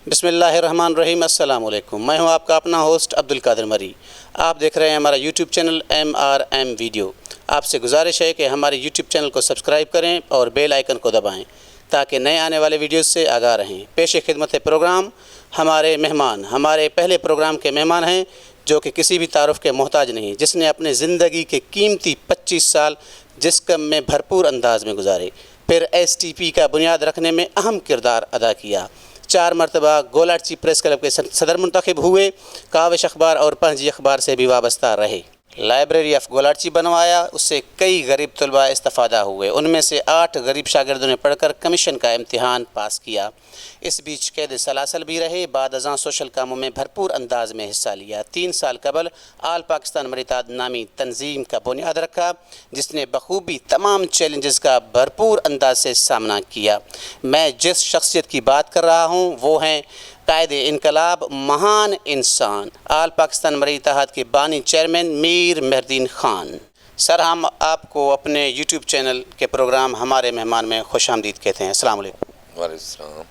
بسم اللہ الرحمن الرحیم۔ السلام علیکم، میں ہوں آپ کا اپنا ہوسٹ عبد القادر مری۔ آپ دیکھ رہے ہیں ہمارا یوٹیوب چینل MRM ویڈیو۔ آپ سے گزارش ہے کہ ہمارے یوٹیوب چینل کو سبسکرائب کریں اور بیل آئیکن کو دبائیں تاکہ نئے آنے والے ویڈیوز سے آگاہ رہیں۔ پیش خدمت پروگرام ہمارے پہلے پروگرام کے مہمان ہیں جو کہ کسی بھی تعارف کے محتاج نہیں، جس نے اپنے زندگی کے قیمتی 25 سال جسکم میں بھرپور انداز میں گزارے، پھر STP کا بنیاد رکھنے میں اہم کردار ادا کیا، 4 مرتبہ گولاچی پریس کلب کے صدر منتخب ہوئے، کاوش اخبار اور پنجی اخبار سے بھی وابستہ رہے، لائبریری آف گولاچی بنوایا، اس سے کئی غریب طلباء استفادہ ہوئے، ان میں سے 8 غریب شاگردوں نے پڑھ کر کمیشن کا امتحان پاس کیا۔ اس بیچ قید سلاسل بھی رہے، بعد ازاں سوشل کاموں میں بھرپور انداز میں حصہ لیا۔ 3 سال قبل آل پاکستان مریتاد نامی تنظیم کا بنیاد رکھا جس نے بخوبی تمام چیلنجز کا بھرپور انداز سے سامنا کیا۔ میں جس شخصیت کی بات کر رہا ہوں وہ ہیں قائد انقلاب، مہان انسان، آل پاکستان مری اتحاد کے بانی چیئرمین میر مہردین خان۔ سر، ہم آپ کو اپنے یوٹیوب چینل کے پروگرام ہمارے مہمان میں خوش آمدید کہتے ہیں۔ السلام علیکم۔ وعلیکم السلام۔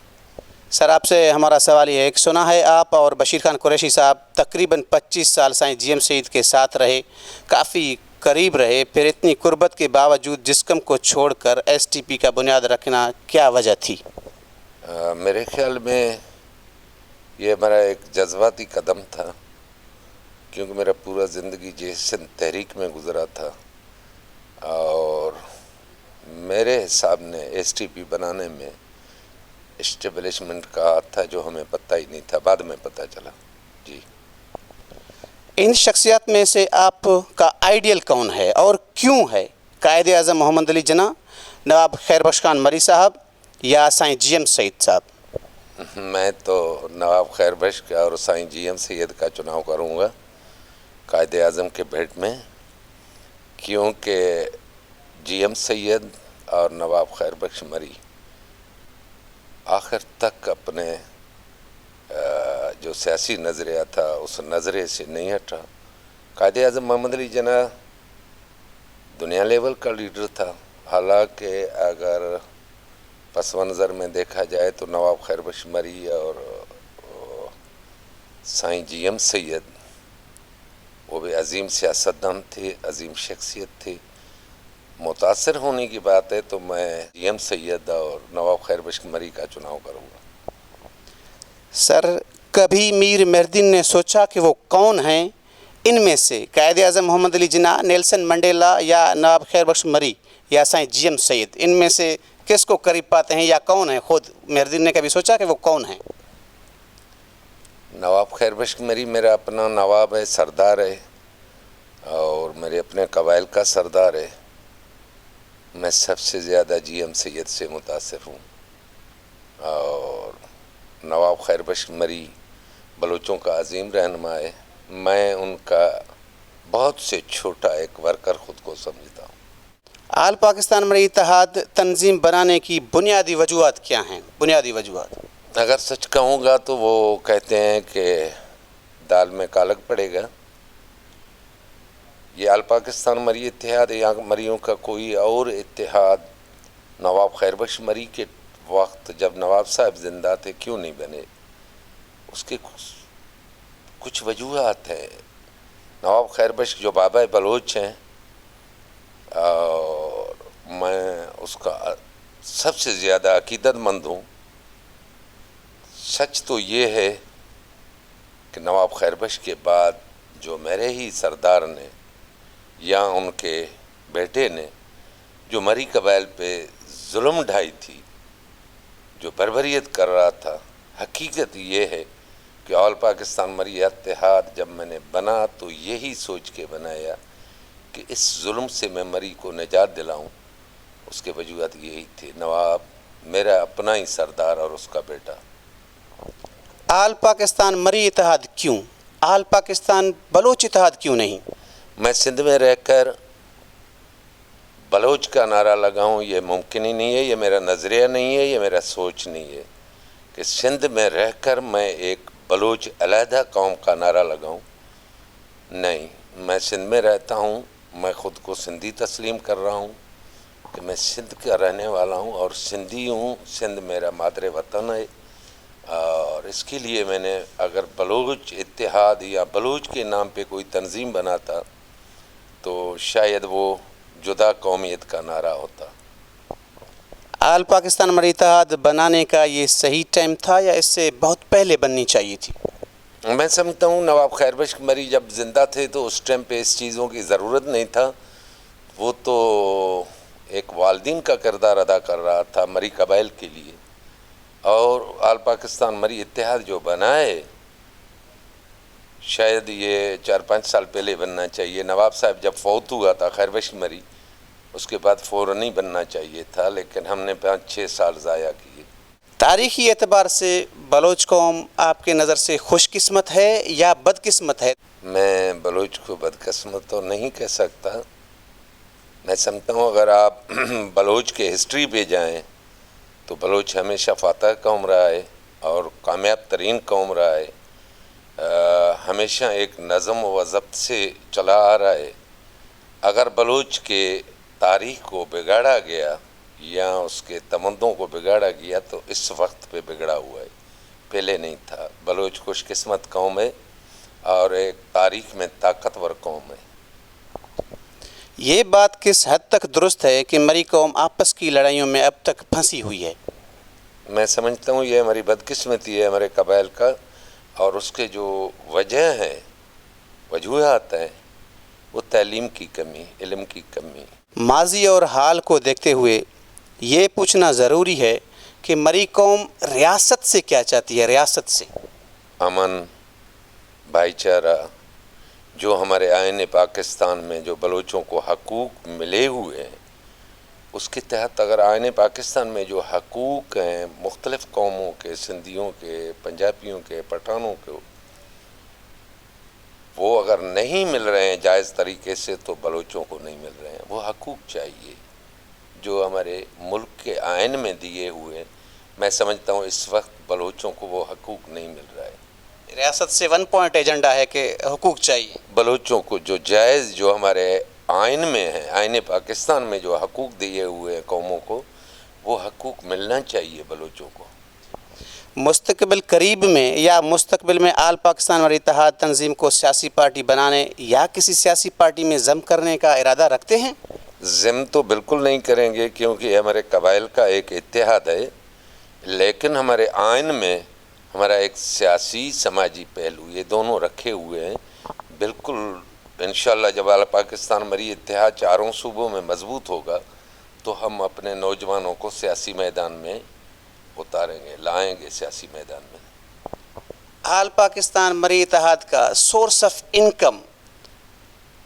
سر، آپ سے ہمارا سوال یہ ہے کہ سنا ہے آپ اور بشیر خان قریشی صاحب تقریباً 25 سال سائیں GM سعید کے ساتھ رہے، کافی قریب رہے، پھر اتنی قربت کے باوجود جسکم کو چھوڑ کر STP کا بنیاد رکھنا کیا وجہ تھی؟ میرے خیال میں یہ ہمارا ایک جذباتی قدم تھا، کیونکہ میرا پورا زندگی جیسن تحریک میں گزرا تھا، اور میرے حساب نے STP بنانے میں اسٹیبلشمنٹ کا ہاتھ تھا جو ہمیں پتہ ہی نہیں تھا، بعد میں پتہ چلا۔ جی، ان شخصیات میں سے آپ کا آئیڈیل کون ہے اور کیوں ہے؟ قائد اعظم محمد علی جناح، نواب خیر بخش خان مری صاحب یا سائیں GM سعید صاحب؟ میں تو نواب خیر بخش کا اور سائیں GM سید کا چناؤ کروں گا قائد اعظم کے بھیٹ میں، کیونکہ GM سید اور نواب خیر بخش مری آخر تک اپنے جو سیاسی نظریہ تھا اس نظریے سے نہیں ہٹا۔ قائد اعظم محمد علی جناح دنیا لیول کا لیڈر تھا، حالانکہ اگر پس منظر میں دیکھا جائے تو نواب خیر بخش مری اور سائیں GM سید وہ بھی عظیم سیاستدان تھے، عظیم شخصیت تھی۔ متاثر ہونے کی بات ہے تو میں GM سید اور نواب خیر بخش مری کا چناؤ کروں گا۔ سر، کبھی میر مہردین نے سوچا کہ وہ کون ہیں ان میں سے، قائد اعظم محمد علی جناح، نیلسن منڈیلا یا نواب خیر بخش مری یا سائیں GM سعید، ان میں سے کس کو قریب پاتے ہیں یا کون ہے؟ خود مہردین نے کبھی سوچا کہ وہ کون ہیں؟ نواب خیر بخش مری میرا اپنا نواب ہے، سردار ہے، اور میرے اپنے قبائل کا سردار ہے۔ میں سب سے زیادہ GM سید سے متاثر ہوں، اور نواب خیر بخش مری بلوچوں کا عظیم رہنما ہے۔ میں ان کا بہت سے چھوٹا ایک ورکر خود کو سمجھتا ہوں۔ آل پاکستان مری اتحاد تنظیم بنانے کی بنیادی وجوہات کیا ہیں؟ بنیادی وجوہات اگر سچ کہوں گا تو وہ کہتے ہیں کہ دال میں کالک پڑے گا۔ یہ آل پاکستان مری اتحاد یا مریوں کا کوئی اور اتحاد نواب خیر بخش مری کے وقت جب نواب صاحب زندہ تھے کیوں نہیں بنے؟ اس کے کچھ وجوہات ہیں۔ نواب خیر بخش جو بابا بلوچ ہیں، اور میں اس کا سب سے زیادہ عقیدت مند ہوں۔ سچ تو یہ ہے کہ نواب خیر بخش کے بعد جو میرے ہی سردار نے یا ان کے بیٹے نے جو مری قبائل پہ ظلم ڈھائی تھی، جو بربریت کر رہا تھا، حقیقت یہ ہے کہ آل پاکستان مری اتحاد جب میں نے بنا تو یہی سوچ کے بنایا کہ اس ظلم سے میں مری کو نجات دلاؤں۔ اس کے وجوہات یہی تھے، نواب میرا اپنا ہی سردار اور اس کا بیٹا۔ آل پاکستان مری اتحاد کیوں؟ آل پاکستان بلوچ اتحاد کیوں نہیں؟ میں سندھ میں رہ کر بلوچ کا نعرہ لگاؤں یہ ممکن ہی نہیں ہے، یہ میرا نظریہ نہیں ہے، یہ میرا سوچ نہیں ہے کہ سندھ میں رہ کر میں ایک بلوچ علیحدہ قوم کا نعرہ لگاؤں۔ نہیں، میں سندھ میں رہتا ہوں، میں خود کو سندھی تسلیم کر رہا ہوں کہ میں سندھ کا رہنے والا ہوں اور سندھی ہوں۔ سندھ میرا مادر وطن ہے، اور اس کے لیے میں نے اگر بلوچ اتحاد یا بلوچ کے نام پہ کوئی تنظیم بناتا تو شاید وہ جدا قومیت کا نعرہ ہوتا۔ آل پاکستان امر اتحاد بنانے کا یہ صحیح ٹائم تھا یا اس سے بہت پہلے بننی چاہیے تھی؟ میں سمجھتا ہوں نواب خیر بخش مری جب زندہ تھے تو اس ٹائم پہ اس چیزوں کی ضرورت نہیں تھا، وہ تو ایک والدین کا کردار ادا کر رہا تھا مری قبائل کے لیے، اور آل پاکستان مری اتحاد جو بنا ہے شاید یہ 4-5 سال پہلے بننا چاہیے۔ نواب صاحب جب فوت ہوا تھا خیر بخش مری، اس کے بعد فوراً نہیں بننا چاہیے تھا، لیکن ہم نے 5-6 سال ضائع کیے۔ تاریخی اعتبار سے بلوچ قوم آپ کے نظر سے خوش قسمت ہے یا بد قسمت ہے؟ میں بلوچ کو بدقسمت تو نہیں کہہ سکتا، میں سمجھتا ہوں اگر آپ بلوچ کے ہسٹری پہ جائیں تو بلوچ ہمیشہ فاتح قوم رہا ہے اور کامیاب ترین قوم رہا ہے، ہمیشہ ایک نظم و ضبط سے چلا آ رہا ہے۔ اگر بلوچ کے تاریخ کو بگاڑا گیا یا اس کے تمدوں کو بگاڑا گیا تو اس وقت پہ بگڑا ہوا ہے، پہلے نہیں تھا۔ بلوچ خوش قسمت قوم ہے اور ایک تاریخ میں طاقتور قوم ہے۔ یہ بات کس حد تک درست ہے کہ مری قوم آپس کی لڑائیوں میں اب تک پھنسی ہوئی ہے؟ میں سمجھتا ہوں یہ ہماری بدقسمتی ہے ہمارے قبائل کا، اور اس کے جو وجہ ہیں، وجوہات ہیں، وہ تعلیم کی کمی، علم کی کمی۔ ماضی اور حال کو دیکھتے ہوئے یہ پوچھنا ضروری ہے کہ مری قوم ریاست سے کیا چاہتی ہے؟ ریاست سے امن، بھائی چارہ، جو ہمارے آئین پاکستان میں جو بلوچوں کو حقوق ملے ہوئے ہیں، اس کے تحت اگر آئین پاکستان میں جو حقوق ہیں مختلف قوموں کے، سندھیوں کے، پنجابیوں کے، پٹھانوں کے، وہ اگر نہیں مل رہے ہیں جائز طریقے سے تو بلوچوں کو نہیں مل رہے ہیں۔ وہ حقوق چاہیے جو ہمارے ملک کے آئین میں دیے ہوئے ہیں۔ میں سمجھتا ہوں اس وقت بلوچوں کو وہ حقوق نہیں مل رہا ہے۔ ریاست سے 1 پوائنٹ ایجنڈا ہے کہ حقوق چاہیے بلوچوں کو جو جائز، جو ہمارے آئین میں ہے، آئین پاکستان میں جو حقوق دیے ہوئے ہیں قوموں کو، وہ حقوق ملنا چاہیے بلوچوں کو۔ مستقبل قریب میں یا مستقبل میں آل پاکستان اور اتحاد تنظیم کو سیاسی پارٹی بنانے یا کسی سیاسی پارٹی میں ضم کرنے کا ارادہ رکھتے ہیں؟ ضم تو بالکل نہیں کریں گے کیونکہ یہ ہمارے قبائل کا ایک اتحاد ہے، لیکن ہمارے آئین میں ہمارا ایک سیاسی سماجی پہلو یہ دونوں رکھے ہوئے ہیں۔ بالکل انشاءاللہ جب آل پاکستان مری اتحاد چاروں صوبوں میں مضبوط ہوگا تو ہم اپنے نوجوانوں کو سیاسی میدان میں اتاریں گے، لائیں گے سیاسی میدان میں۔ آل پاکستان مری اتحاد کا سورس آف انکم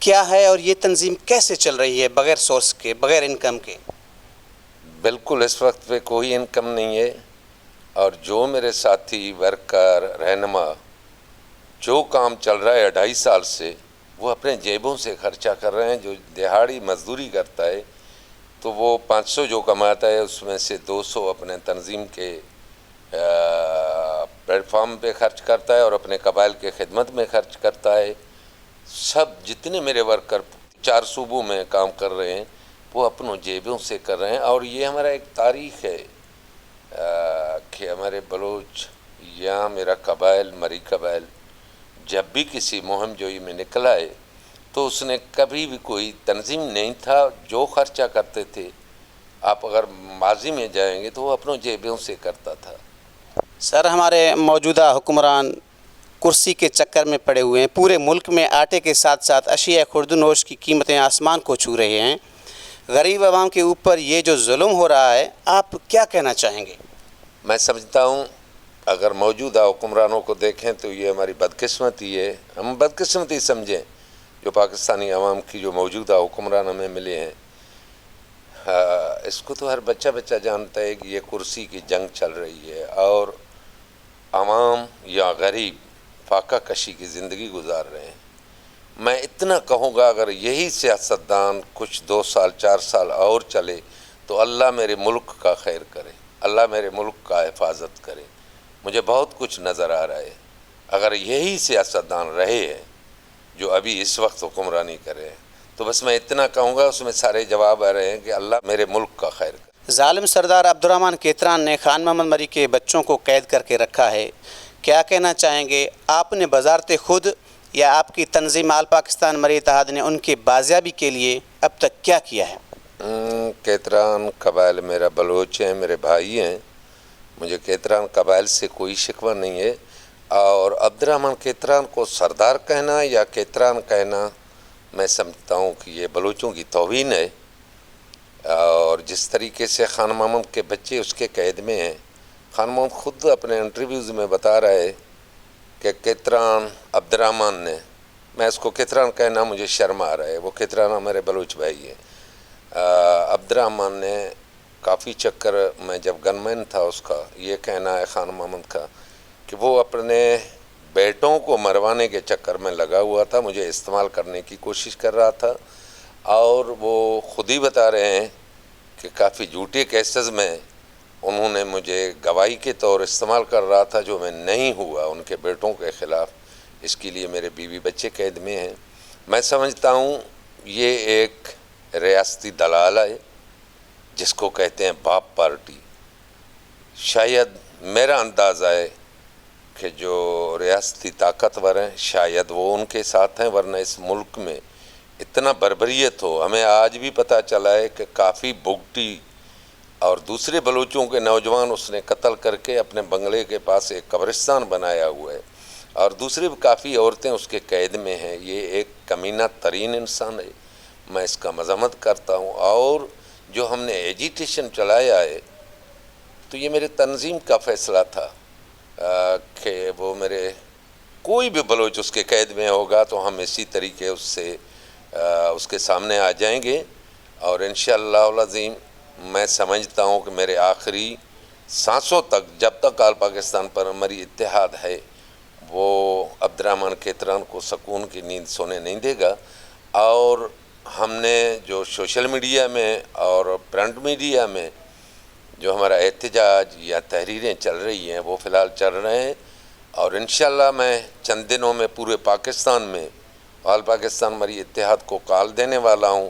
کیا ہے اور یہ تنظیم کیسے چل رہی ہے بغیر سورس کے، بغیر انکم کے؟ بالکل اس وقت پہ کوئی انکم نہیں ہے، اور جو میرے ساتھی ورکر رہنما جو کام چل رہا ہے 2.5 سال سے وہ اپنے جیبوں سے خرچہ کر رہے ہیں۔ جو دہاڑی مزدوری کرتا ہے تو وہ 500 جو کماتا ہے اس میں سے 200 اپنے تنظیم کے پلیٹ فارم پہ خرچ کرتا ہے اور اپنے قبائل کے خدمت میں خرچ کرتا ہے۔ سب جتنے میرے ورکر 4 صوبوں میں کام کر رہے ہیں وہ اپنوں جیبوں سے کر رہے ہیں، اور یہ ہمارا ایک تاریخ ہے کہ ہمارے بلوچ یا میرا قبائل مری قبائل جب بھی کسی مہم جوئی میں نکلا ہے تو اس نے کبھی بھی کوئی تنظیم نہیں تھا جو خرچہ کرتے تھے۔ آپ اگر ماضی میں جائیں گے تو وہ اپنوں جیبوں سے کرتا تھا۔ سر، ہمارے موجودہ حکمران کرسی کے چکر میں پڑے ہوئے ہیں، پورے ملک میں آٹے کے ساتھ ساتھ اشیاء خوردنوش کی قیمتیں آسمان کو چھو رہے ہیں۔ غریب عوام کے اوپر یہ جو ظلم ہو رہا ہے، آپ کیا کہنا چاہیں گے؟ میں سمجھتا ہوں اگر موجودہ حکمرانوں کو دیکھیں تو یہ ہماری بدقسمتی ہے، ہم بدقسمتی سمجھیں جو پاکستانی عوام کی جو موجودہ حکمران ہمیں ملے ہیں۔ اس کو تو ہر بچہ جانتا ہے کہ یہ کرسی کی جنگ چل رہی ہے اور عوام یا غریب فاقہ کشی کی زندگی گزار رہے ہیں۔ میں اتنا کہوں گا اگر یہی سیاستدان کچھ 2 سال 4 سال اور چلے تو اللہ میرے ملک کا خیر کرے، اللہ میرے ملک کا حفاظت کرے۔ مجھے بہت کچھ نظر آ رہا ہے، اگر یہی سیاستدان رہے ہیں جو ابھی اس وقت حکمرانی کرے ہیں تو بس میں اتنا کہوں گا، اس میں سارے جواب آ رہے ہیں کہ اللہ میرے ملک کا خیر کرے۔ ظالم سردار عبدالرحمن کیتران نے خان محمد مری کے بچوں کو قید کر کے رکھا ہے، کیا کہنا چاہیں گے؟ آپ نے بذات خود یا آپ کی تنظیم آل پاکستان مری اتحاد نے ان کی بازیابی کے لیے اب تک کیا کیا ہے؟ کیتران قبائل میرا بلوچ ہیں، میرے بھائی ہیں، مجھے کیتران قبائل سے کوئی شکوہ نہیں ہے، اور عبدالرحمن کیتران کو سردار کہنا یا کیتران کہنا میں سمجھتا ہوں کہ یہ بلوچوں کی توہین ہے۔ اور جس طریقے سے خان محمد کے بچے اس کے قید میں ہیں، خان محمد خود اپنے انٹرویوز میں بتا رہا ہے کہ کیتران عبدالرحمن نے، میں اس کو کیتران کہنا مجھے شرم آ رہا ہے، وہ کیتران ہمارے بلوچ بھائی ہیں، عبدالرحمن نے کافی چکر، میں جب گن مین تھا اس کا، یہ کہنا ہے خان محمد کا کہ وہ اپنے بیٹوں کو مروانے کے چکر میں لگا ہوا تھا، مجھے استعمال کرنے کی کوشش کر رہا تھا، اور وہ خود ہی بتا رہے ہیں کہ کافی جھوٹے کیسز میں انہوں نے مجھے گواہی کے طور استعمال کر رہا تھا، جو میں نہیں ہوا ان کے بیٹوں کے خلاف۔ اس کے لیے میرے بیوی بچے قید میں ہیں۔ میں سمجھتا ہوں یہ ایک ریاستی دلال ہے جس کو کہتے ہیں باپ پارٹی۔ شاید میرا اندازہ ہے کہ جو ریاستی طاقتور ہیں شاید وہ ان کے ساتھ ہیں، ورنہ اس ملک میں اتنا بربریت ہو۔ ہمیں آج بھی پتہ چلا ہے کہ کافی بگٹی اور دوسرے بلوچوں کے نوجوان اس نے قتل کر کے اپنے بنگلے کے پاس ایک قبرستان بنایا ہوا ہے، اور دوسری کافی عورتیں اس کے قید میں ہیں۔ یہ ایک کمینہ ترین انسان ہے، میں اس کا مذمت کرتا ہوں۔ اور جو ہم نے ایجیٹیشن چلایا ہے تو یہ میرے تنظیم کا فیصلہ تھا کہ وہ میرے کوئی بھی بلوچ اس کے قید میں ہوگا تو ہم اسی طریقے اس کے سامنے آ جائیں گے، اور انشاءاللہ العظیم میں سمجھتا ہوں کہ میرے آخری سانسوں تک، جب تک آل پاکستان پر مری اتحاد ہے، وہ عبدالرحمن کیتران کو سکون کی نیند سونے نہیں دے گا۔ اور ہم نے جو سوشل میڈیا میں اور پرنٹ میڈیا میں جو ہمارا احتجاج یا تحریریں چل رہی ہیں وہ فی الحال چل رہے ہیں، اور انشاءاللہ میں چند دنوں میں پورے پاکستان میں آل پاکستان مری اتحاد کو کال دینے والا ہوں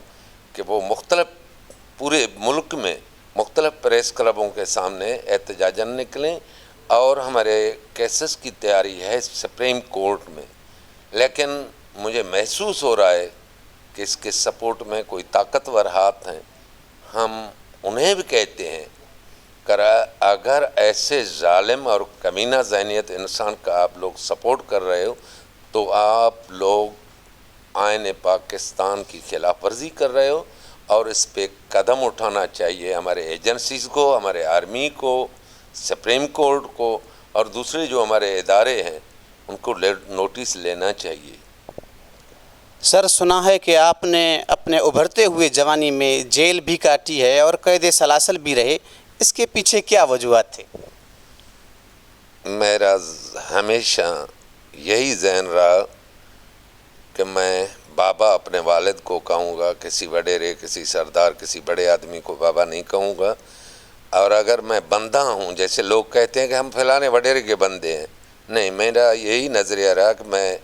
کہ وہ مختلف پورے ملک میں مختلف پریس کلبوں کے سامنے احتجاجاً نکلیں، اور ہمارے کیسز کی تیاری ہے سپریم کورٹ میں۔ لیکن مجھے محسوس ہو رہا ہے کہ اس کے سپورٹ میں کوئی طاقتور ہاتھ ہیں۔ ہم انہیں بھی کہتے ہیں کہ اگر ایسے ظالم اور کمینہ ذہنیت انسان کا آپ لوگ سپورٹ کر رہے ہو تو آپ لوگ آئین پاکستان کی خلاف ورزی کر رہے ہو، اور اس پہ قدم اٹھانا چاہیے ہمارے ایجنسیز کو، ہمارے آرمی کو، سپریم کورٹ کو، اور دوسرے جو ہمارے ادارے ہیں ان کو نوٹس لینا چاہیے۔ سر، سنا ہے کہ آپ نے اپنے ابھرتے ہوئے جوانی میں جیل بھی کاٹی ہے اور قید سلاسل بھی رہے، اس کے پیچھے کیا وجوہات تھے؟ میرا ہمیشہ یہی ذہن رہا کہ میں بابا اپنے والد کو کہوں گا، کسی وڈیرے، کسی سردار، کسی بڑے آدمی کو بابا نہیں کہوں گا۔ اور اگر میں بندہ ہوں، جیسے لوگ کہتے ہیں کہ ہم فلانے وڈیرے کے بندے ہیں، نہیں، میرا یہی نظریہ رہا کہ میں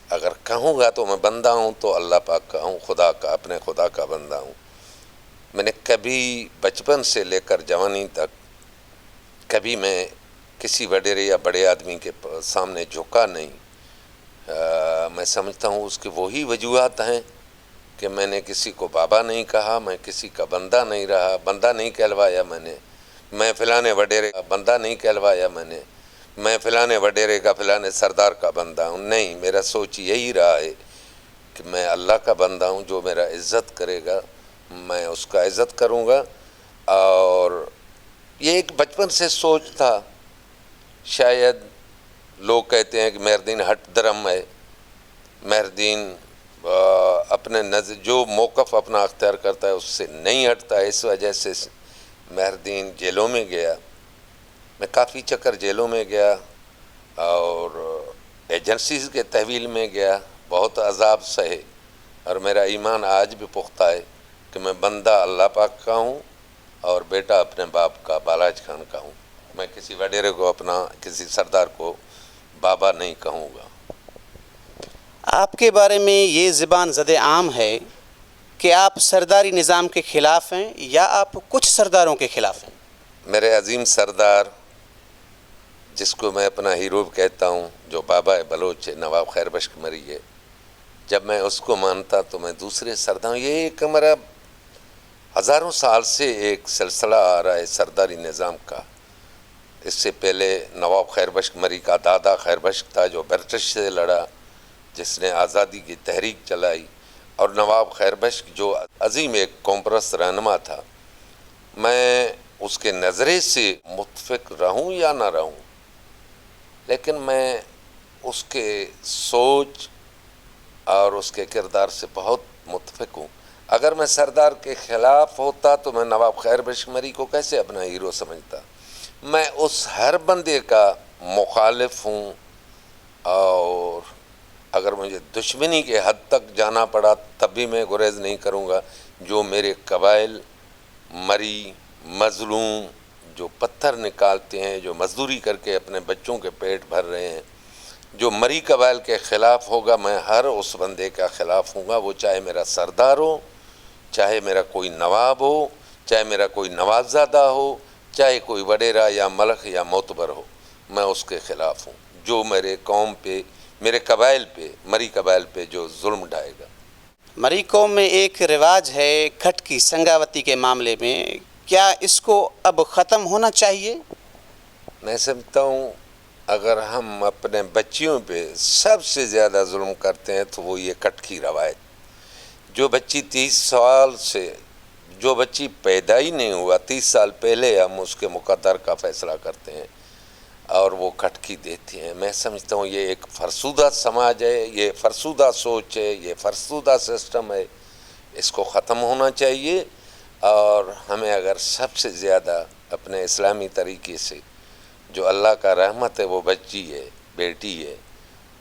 اگر کہوں گا تو میں بندہ ہوں تو اللہ پاک کا ہوں، خدا کا، اپنے خدا کا بندہ ہوں۔ میں نے کبھی بچپن سے لے کر جوانی تک کبھی میں کسی وڈیرے یا بڑے آدمی کے سامنے جھکا نہیں۔ میں سمجھتا ہوں اس کے وہی وجوہات ہیں کہ میں نے کسی کو بابا نہیں کہا، میں کسی کا بندہ نہیں رہا، بندہ نہیں کہلوایا میں فلانے وڈیرے کا بندہ نہیں کہلوایا میں فلانے وڈیرے کا، فلانے سردار کا بندہ ہوں، نہیں، میرا سوچ یہی رہا ہے کہ میں اللہ کا بندہ ہوں، جو میرا عزت کرے گا میں اس کا عزت کروں گا۔ اور یہ ایک بچپن سے سوچ تھا۔ شاید لوگ کہتے ہیں کہ مہردین ہٹ درم ہے، مہردین اپنے جو موقف اپنا اختیار کرتا ہے اس سے نہیں ہٹتا ہے، اس وجہ سے مہردین جیلوں میں گیا۔ میں کافی چکر جیلوں میں گیا اور ایجنسیز کے تحویل میں گیا، بہت عذاب سہے، اور میرا ایمان آج بھی پختہ ہے کہ میں بندہ اللہ پاک کا ہوں اور بیٹا اپنے باپ کا، بالاج خان کا ہوں۔ میں کسی وڈیرے کو، اپنا کسی سردار کو بابا نہیں کہوں گا۔ آپ کے بارے میں یہ زبان زد عام ہے کہ آپ سرداری نظام کے خلاف ہیں یا آپ کچھ سرداروں کے خلاف ہیں؟ میرے عظیم سردار جس کو میں اپنا ہیرو کہتا ہوں، جو بابا بلوچ ہے، نواب خیر بخش مری ہے، جب میں اس کو مانتا تو میں دوسرے سرداروں، یہ ایک ہمارا ہزاروں سال سے ایک سلسلہ آ رہا ہے سرداری نظام کا۔ اس سے پہلے نواب خیر بخش مری کا دادا خیر بخش تھا جو برٹش سے لڑا، جس نے آزادی کی تحریک چلائی، اور نواب خیر بخش جو عظیم ایک قوم پرست رہنما تھا۔ میں اس کے نظریے سے متفق رہوں یا نہ رہوں، لیکن میں اس کے سوچ اور اس کے کردار سے بہت متفق ہوں۔ اگر میں سردار کے خلاف ہوتا تو میں نواب خیر بخش مری کو کیسے اپنا ہیرو سمجھتا؟ میں اس ہر بندے کا مخالف ہوں، اور اگر مجھے دشمنی کے حد تک جانا پڑا تب بھی میں گریز نہیں کروں گا۔ جو میرے قبائل مری مظلوم جو پتھر نکالتے ہیں، جو مزدوری کر کے اپنے بچوں کے پیٹ بھر رہے ہیں، جو مری قبائل کے خلاف ہوگا، میں ہر اس بندے کا خلاف ہوں گا، وہ چاہے میرا سردار ہو، چاہے میرا کوئی نواب ہو، چاہے میرا کوئی نوابزادہ ہو، چاہے کوئی وڈیرا یا ملک یا معتبر ہو، میں اس کے خلاف ہوں جو میرے قوم پہ، میرے قبائل پہ، مری قبائل پہ جو ظلم ڈھائے گا۔ مری قوم میں ایک رواج ہے کھٹ کی سنگاوتی کے معاملے میں، کیا اس کو اب ختم ہونا چاہیے؟ میں سمجھتا ہوں اگر ہم اپنے بچیوں پہ سب سے زیادہ ظلم کرتے ہیں تو وہ یہ کٹ کی روایت۔ جو بچی 30 سال سے، جو بچی پیدا ہی نہیں ہوا 30 سال پہلے ہم اس کے مقدر کا فیصلہ کرتے ہیں اور وہ کٹکی دیتی ہیں۔ میں سمجھتا ہوں یہ ایک فرسودہ سماج ہے، یہ فرسودہ سوچ ہے، یہ فرسودہ سسٹم ہے، اس کو ختم ہونا چاہیے۔ اور ہمیں اگر سب سے زیادہ اپنے اسلامی طریقے سے جو اللہ کا رحمت ہے وہ بچی ہے، بیٹی ہے،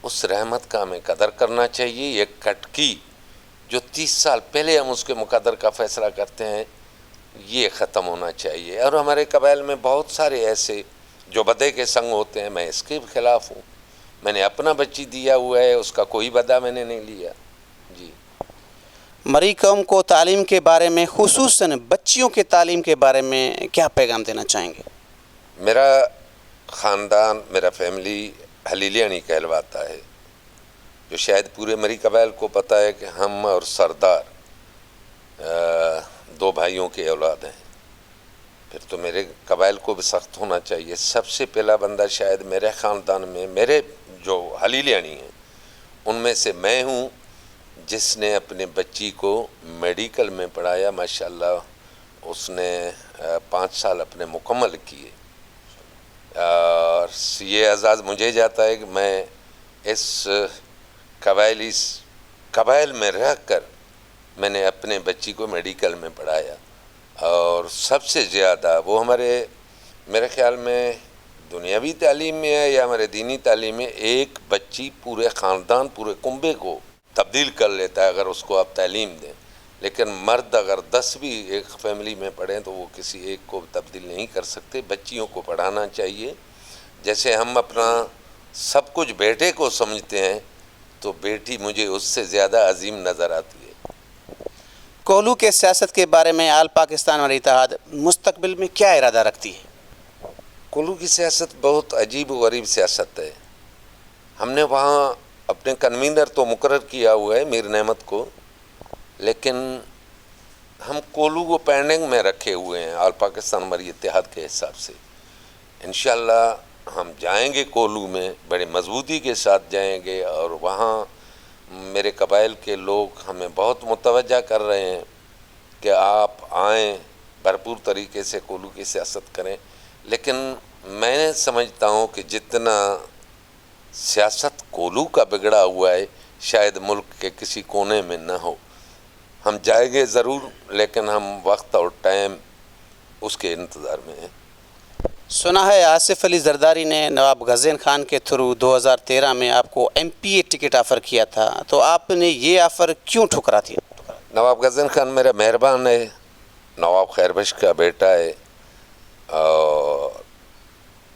اس رحمت کا ہمیں قدر کرنا چاہیے۔ یہ کٹکی جو 30 سال پہلے ہم اس کے مقدر کا فیصلہ کرتے ہیں، یہ ختم ہونا چاہیے۔ اور ہمارے قبائل میں بہت سارے ایسے جو بدے کے سنگ ہوتے ہیں، میں اس کے خلاف ہوں۔ میں نے اپنا بچی دیا ہوا ہے، اس کا کوئی بدہ میں نے نہیں لیا۔ جی، مری قوم کو تعلیم کے بارے میں، خصوصاً بچیوں کے تعلیم کے بارے میں کیا پیغام دینا چاہیں گے؟ میرا خاندان، میرا فیملی حلیلیانی کہلواتا ہے، جو شاید پورے مری قبائل کو پتہ ہے کہ ہم اور سردار 2 بھائیوں کے اولاد ہیں۔ پھر تو میرے قبائل کو بھی سخت ہونا چاہیے۔ سب سے پہلا بندہ شاید میرے خاندان میں، میرے جو حلیلیانی ہیں ان میں سے میں ہوں جس نے اپنے بچی کو میڈیکل میں پڑھایا۔ ماشاءاللہ اس نے 5 سال اپنے مکمل کیے، اور یہ اعزاز مجھے جاتا ہے کہ میں اس قبائل میں رہ کر میں نے اپنے بچی کو میڈیکل میں پڑھایا۔ اور سب سے زیادہ وہ میرے خیال میں دنیاوی تعلیم میں ہے یا ہمارے دینی تعلیم میں، ایک بچی پورے خاندان، پورے کنبے کو تبدیل کر لیتا ہے اگر اس کو آپ تعلیم دیں۔ لیکن مرد اگر 10 بھی ایک فیملی میں پڑھیں تو وہ کسی ایک کو تبدیل نہیں کر سکتے۔ بچیوں کو پڑھانا چاہیے۔ جیسے ہم اپنا سب کچھ بیٹے کو سمجھتے ہیں تو بیٹی مجھے اس سے زیادہ عظیم نظر آتی ہے۔ کولو کے سیاست کے بارے میں آل پاکستان اور اتحاد مستقبل میں کیا ارادہ رکھتی ہے؟ کولو کی سیاست بہت عجیب و غریب سیاست ہے۔ ہم نے وہاں اپنے کنوینر تو مقرر کیا ہوا ہے میر نعمت کو، لیکن ہم کولو کو پینڈنگ میں رکھے ہوئے ہیں آل پاکستان مری اتحاد کے حساب سے۔ انشاءاللہ ہم جائیں گے کولو میں، بڑے مضبوطی کے ساتھ جائیں گے، اور وہاں میرے قبائل کے لوگ ہمیں بہت متوجہ کر رہے ہیں کہ آپ آئیں، بھرپور طریقے سے کولو کی سیاست کریں۔ لیکن میں سمجھتا ہوں کہ جتنا سیاست کولو کا بگڑا ہوا ہے شاید ملک کے کسی کونے میں نہ ہو۔ ہم جائیں گے ضرور، لیکن ہم وقت اور ٹائم اس کے انتظار میں ہیں۔ سنا ہے آصف علی زرداری نے نواب غزین خان کے تھرو 2013 میں آپ کو MPA ٹکٹ آفر کیا تھا، تو آپ نے یہ آفر کیوں ٹھکرا دیا؟ نواب غزین خان میرا مہربان ہے، نواب خیر بخش کا بیٹا ہے، اور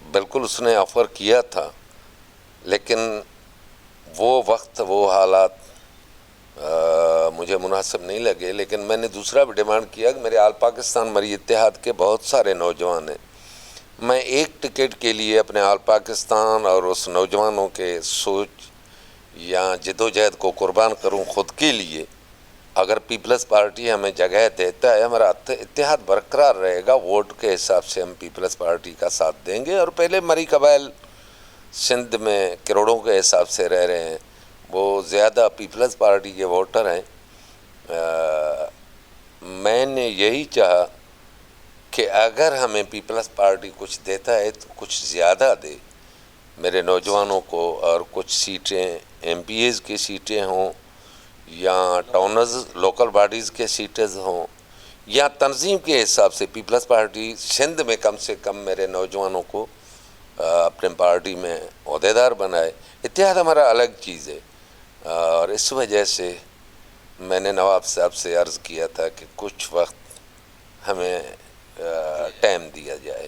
بالکل اس نے آفر کیا تھا، لیکن وہ وقت وہ حالات مجھے مناسب نہیں لگے، لیکن میں نے دوسرا بھی ڈیمانڈ کیا کہ میرے آل پاکستان مری اتحاد کے بہت سارے نوجوان ہیں، میں ایک ٹکٹ کے لیے اپنے آل پاکستان اور اس نوجوانوں کے سوچ یا جدوجہد کو قربان کروں خود کے لیے۔ اگر پیپلز پارٹی ہمیں جگہ دیتا ہے، ہمارا اتحاد برقرار رہے گا، ووٹ کے حساب سے ہم پیپلز پارٹی کا ساتھ دیں گے۔ اور پہلے مری قبائل سندھ میں کروڑوں کے حساب سے رہ رہے ہیں، وہ زیادہ پیپلز پارٹی کے ووٹر ہیں۔ میں نے یہی چاہا کہ اگر ہمیں پیپلز پارٹی کچھ دیتا ہے تو کچھ زیادہ دے میرے نوجوانوں کو، اور کچھ سیٹیں ایم پی ایز کی سیٹیں ہوں یا ٹاؤنز لوکل باڈیز کے سیٹز ہوں، یا تنظیم کے حساب سے پیپلز پارٹی سندھ میں کم سے کم میرے نوجوانوں کو اپنے پارٹی میں عہدیدار بنائے۔ اتحاد ہمارا الگ چیز ہے، اور اس وجہ سے میں نے نواب صاحب سے عرض کیا تھا کہ کچھ وقت ہمیں ٹائم دیا جائے۔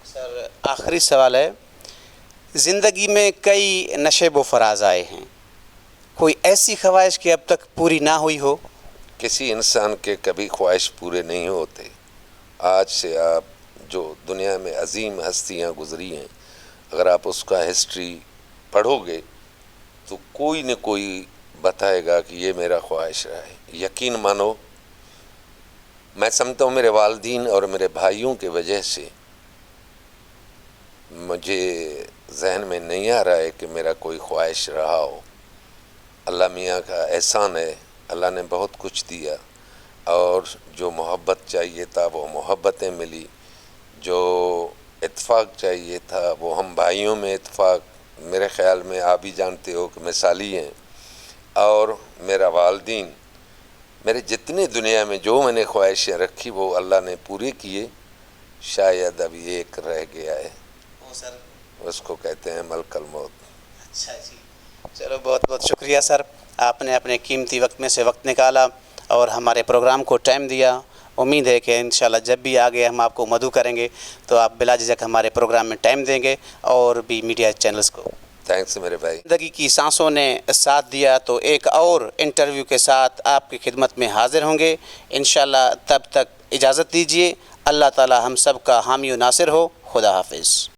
سر آخری سوال ہے، زندگی میں کئی نشیب و فراز آئے ہیں، کوئی ایسی خواہش کہ اب تک پوری نہ ہوئی ہو؟ کسی انسان کے کبھی خواہش پورے نہیں ہوتے۔ آج سے آپ جو دنیا میں عظیم ہستیاں گزری ہیں، اگر آپ اس کا ہسٹری پڑھو گے تو کوئی نہ کوئی بتائے گا کہ یہ میرا خواہش رہا ہے۔ یقین مانو، میں سمجھتا ہوں میرے والدین اور میرے بھائیوں کی وجہ سے مجھے ذہن میں نہیں آ رہا ہے کہ میرا کوئی خواہش رہا ہو۔ اللہ میاں کا احسان ہے، اللہ نے بہت کچھ دیا، اور جو محبت چاہیے تھا وہ محبتیں ملی، جو اتفاق چاہیے تھا وہ ہم بھائیوں میں اتفاق میرے خیال میں آپ بھی جانتے ہو کہ مثالی ہیں۔ اور میرا والدین، میرے جتنے دنیا میں جو میں نے خواہشیں رکھی وہ اللہ نے پورے کیے، شاید اب ایک رہ گیا ہے، سر اس کو کہتے ہیں ملک الموت۔ اچھا جی، چلو بہت بہت شکریہ سر، آپ نے اپنے قیمتی وقت میں سے وقت نکالا اور ہمارے پروگرام کو ٹائم دیا۔ امید ہے کہ انشاءاللہ جب بھی آگے ہم آپ کو مدعو کریں گے تو آپ بلا جھجک ہمارے پروگرام میں ٹائم دیں گے، اور بھی میڈیا چینلز کو۔ تھینکس میرے بھائی۔ زندگی کی سانسوں نے ساتھ دیا تو ایک اور انٹرویو کے ساتھ آپ کی خدمت میں حاضر ہوں گے انشاءاللہ۔ تب تک اجازت دیجیے، اللہ تعالی ہم سب کا حامی و ناصر ہو۔ خدا حافظ۔